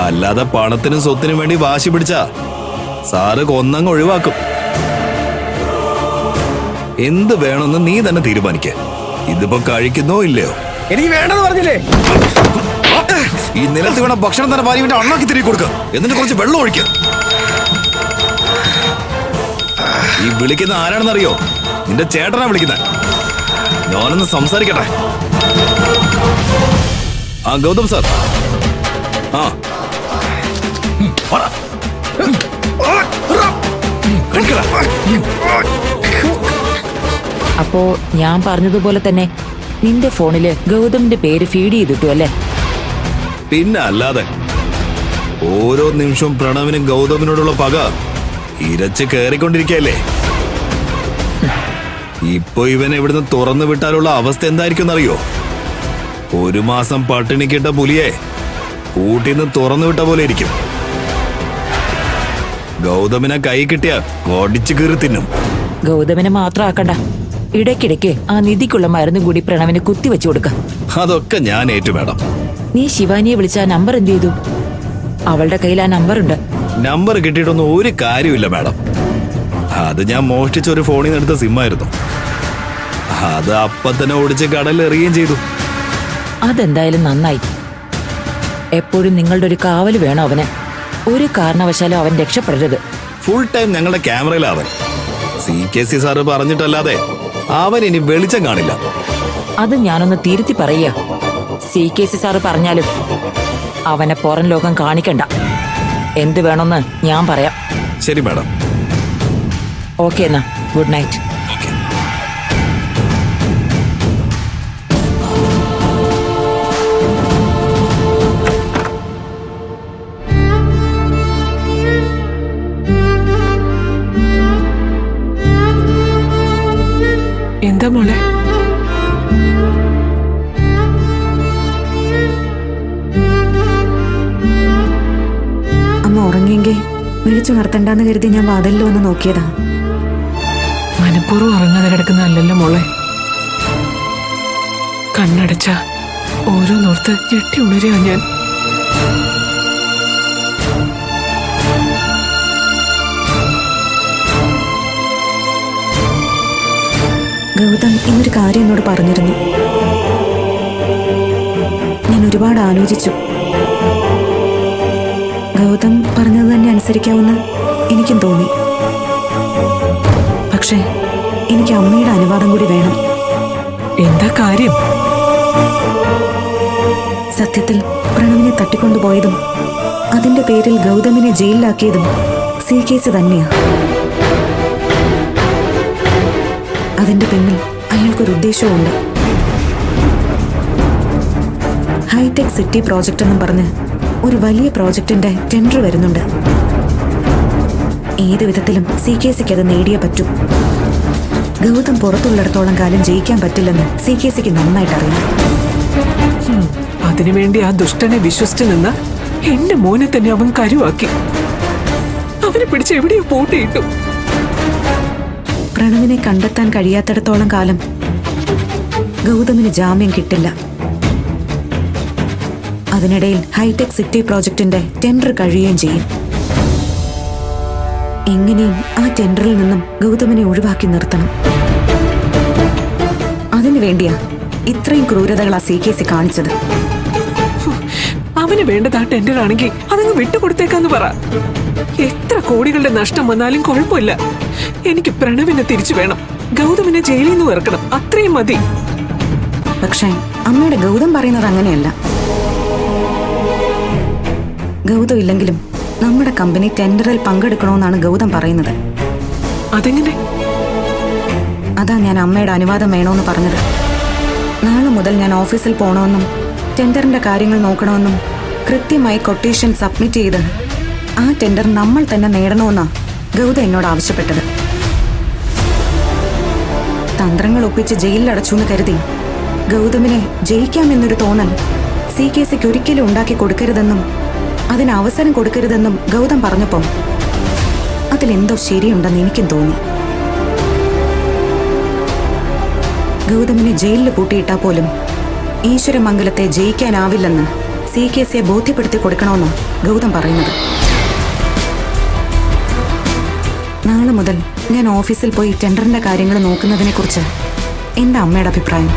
അല്ലാതെ പണത്തിനും സ്വത്തിനും വേണ്ടി വാശി പിടിച്ചാ സാറ് കൊന്നങ്ങ് ഒഴിവാക്കും. എന്ത് വേണമെന്ന് നീ തന്നെ തീരുമാനിക്ക. ഇതിപ്പോ കഴിക്കുന്നോ ഇല്ലയോ? എനിക്ക് വേണ്ടെന്ന് പറഞ്ഞില്ലേ? ഈ നിലത്ത് വീണ ഭക്ഷണം തന്നെ വാരി വേണ്ടി അണ്ണാക്കി തിരികെ കൊടുക്ക. എന്നിട്ട് കുറച്ച് വെള്ളം ഒഴിക്ക. ഈ വിളിക്കുന്ന ആരാണെന്നറിയോ? നിന്റെ ചേട്ടനാ വിളിക്കുന്നത്. ഞാനൊന്ന് സംസാരിക്കട്ടെ. ആ ഗൗതം സാർ. ആ അപ്പോ ഞാൻ പറഞ്ഞതുപോലെ തന്നെ നിന്റെ ഫോണില് ഗൗതമിന്റെ പേര് ഫീഡ് ചെയ്തിട്ടു അല്ലേ? പിന്നെ അല്ലാതെ. ഓരോ നിമിഷവും പ്രണവിനും ഗൗതമിനോടുള്ള പക ഇരച്ച് കയറിക്കൊണ്ടിരിക്കല്ലേ. ഇപ്പൊ ഇവനെ ഇവിടുന്ന് തുറന്നു വിട്ടാലുള്ള അവസ്ഥ എന്തായിരിക്കും എന്നറിയോ? 1 മാസം പട്ടിണിക്കിട്ട പുലിയെ കൂട്ടിന്ന് തുറന്നു വിട്ട പോലെ ഇരിക്കും. ഗൗതമിനെ കൈ കിട്ടിയ ഒടിച്ചു കീറി തിന്നും. ഗൗതമിനെ മാത്രം ആക്കണ്ട, ഇടയ്ക്കിടയ്ക്ക് ആ നിധിക്കുള്ള മരുന്നും കൂടി പ്രണവിന് കുത്തിവെച്ചു കൊടുക്ക. അതൊക്കെ ഞാൻ ഏറ്റു മാഡം. നീ ശിവാനിയെ വിളിച്ച ആ നമ്പർ എന്ത് ചെയ്തു? അവളുടെ കയ്യിൽ ആ നമ്പർ ഉണ്ട്. നമ്പർ കിട്ടിയിട്ടൊന്നും ഒരു കാര്യമില്ല മാഡം. അത് ഞാൻ മോഷ്ടിച്ച ഒരു ഫോണിൽ നിന്ന് എടുത്ത സിമ്മായിരുന്നു. അത് അപ്പൊ തന്നെ ഓടിച്ച് കടലിൽ എറിയുകയും ചെയ്തു. അതെന്തായാലും നന്നായി. എപ്പോഴും നിങ്ങളുടെ ഒരു കാവല് വേണം അവന്. ഒരു കാരണവശാലും അവൻ രക്ഷപ്പെടരുത്. ഫുൾ ടൈം ഞങ്ങളുടെ ക്യാമറയിലാവൻ. CKC സാറ് പറഞ്ഞിട്ടല്ലാതെ അവൻ ഇനി വെളിച്ചം കാണില്ല. അത് ഞാനൊന്ന് തിരുത്തി പറയുക. CKC സാറ് പറഞ്ഞാലും അവനെ പുറം ലോകം കാണിക്കണ്ട. എന്ത് വേണമെന്ന് ഞാൻ പറയാം. ശരി മാഡം. ഓക്കെ എന്നാ, ഗുഡ് നൈറ്റ്. എന്താ മോളെ? അമ്മ ഉറങ്ങിയെങ്കിൽ വിളിച്ചുണർത്തണ്ടെന്ന് കരുതി ഞാൻ വാതിലിൽ വന്ന് നോക്കിയതാ. മനഃപൂർവ്വം ഉറങ്ങാതെ കിടക്കുന്നതല്ലല്ലോ മോളെ. കണ്ണടച്ച ഓരോന്നോർത്ത് ഞെട്ടി ഉണരുക ഞാൻ. ഗൗതം ഇന്നൊരു കാര്യം എന്നോട് പറഞ്ഞിരുന്നു. ഞാൻ ഒരുപാട് ആലോചിച്ചു. ഗൗതം പറഞ്ഞത് തന്നെ അനുസരിക്കാവുന്ന എനിക്കും തോന്നി. പക്ഷേ എനിക്ക് അമ്മയുടെ അനുവാദം കൂടി വേണം. എന്താ കാര്യം? സത്യത്തിൽ പ്രണവിനെ തട്ടിക്കൊണ്ടുപോയതും അതിന്റെ പേരിൽ ഗൗതമിനെ ജയിലിലാക്കിയതും CKC തന്നെയാ. അതിന്റെ പിന്നിൽ അയാൾക്കൊരു ഉദ്ദേശവുമുണ്ട്. ഹൈടെക് സിറ്റി പ്രോജക്റ്റ് എന്നും പറഞ്ഞ് ഒരു വലിയ പ്രോജക്റ്റിന്റെ ടെൻഡർ വരുന്നുണ്ട്. ഏത് വിധത്തിലും CKCക്ക് അത് നേടിയേ പറ്റൂ. ഗൗതം പുറത്തുള്ളിടത്തോളം കാലം ജയിക്കാൻ പറ്റില്ലെന്ന് CKCക്ക് നന്നായിട്ട് അറിയാം. അതിനുവേണ്ടി ആ ദുഷ്ടനെ വിശ്വസിച്ചു നിന്ന് എന്റെ മോനെ തന്നെ അവൻ കരുവാക്കി. അവനെ പിടിച്ച് എവിടെയോ പൂട്ടിയിട്ടു. പ്രണവിനെ കണ്ടെത്താൻ കഴിയാത്തിടത്തോളം കാലം ഗൗതമിന് ജാമ്യം കിട്ടില്ല. അതിനിടയിൽ ഹൈടെക് സിറ്റി പ്രോജക്റ്റിന്റെ ടെൻഡർ കഴിയുകയും ചെയ്യും. എങ്ങനെയും ആ ടെൻഡറിൽ നിന്നും ഗൗതമിനെ ഒഴിവാക്കി നിർത്തണം. അതിനുവേണ്ടിയാ ഇത്രയും ക്രൂരതകളാ CKC കാണിച്ചത്. അവന് വേണ്ടത് ആ ടെൻഡർ ആണെങ്കിൽ അതങ്ങ് വിട്ടുകൊടുത്തേക്കാന്ന് പറ. എത്ര കോടികളുടെ നഷ്ടം വന്നാലും കുഴപ്പമില്ല. എനിക്ക് പ്രണവിനെ തിരിച്ചു വേണം. ഗൗതമിനെ ജയിലിൽ നിന്ന് ഇറക്കണം. അത്രയും മതി. പക്ഷേ അമ്മയുടെ ഗൗതം പറയുന്നത് അങ്ങനെയല്ല. ഗൗതം ഇല്ലെങ്കിലും നമ്മുടെ കമ്പനി ടെൻഡറിൽ പങ്കെടുക്കണമെന്നാണ് ഗൗതം പറയുന്നത്. അതെങ്ങനെ? അതാ ഞാൻ അമ്മയുടെ അനുവാദം വേണമെന്ന് പറഞ്ഞത്. നാളെ മുതൽ ഞാൻ ഓഫീസിൽ പോകണമെന്നും ടെൻഡറിന്റെ കാര്യങ്ങൾ നോക്കണമെന്നും കൃത്യമായി കൊട്ടേഷൻ സബ്മിറ്റ് ചെയ്ത് ആ ടെൻഡർ നമ്മൾ തന്നെ നേടണമെന്നാ ഗൗതം എന്നോട് ആവശ്യപ്പെട്ടത്. തന്ത്രങ്ങൾ ഒപ്പിച്ച് ജയിലിലടച്ചു എന്ന് കരുതി ഗൗതമിനെ ജയിക്കാമെന്നൊരു തോന്നൽ CKCക്ക് ഒരിക്കലും ഉണ്ടാക്കി കൊടുക്കരുതെന്നും അതിന് അവസരം കൊടുക്കരുതെന്നും ഗൗതം പറഞ്ഞപ്പോൾ അതിലെന്തോ ശരിയുണ്ടെന്ന് എനിക്കും തോന്നി. ഗൗതമിനെ ജയിലിൽ പൂട്ടിയിട്ടാൽ പോലും ഈശ്വരമംഗലത്തെ ജയിക്കാനാവില്ലെന്ന് CKCയെ ബോധ്യപ്പെടുത്തി കൊടുക്കണമെന്നോ ഗൗതം പറയുന്നത്. നാളെ മുതൽ ഞാൻ ഓഫീസിൽ പോയി ടെൻഡറിന്റെ കാര്യങ്ങൾ നോക്കുന്നതിനെ കുറിച്ച് എന്താ അമ്മയുടെ അഭിപ്രായം?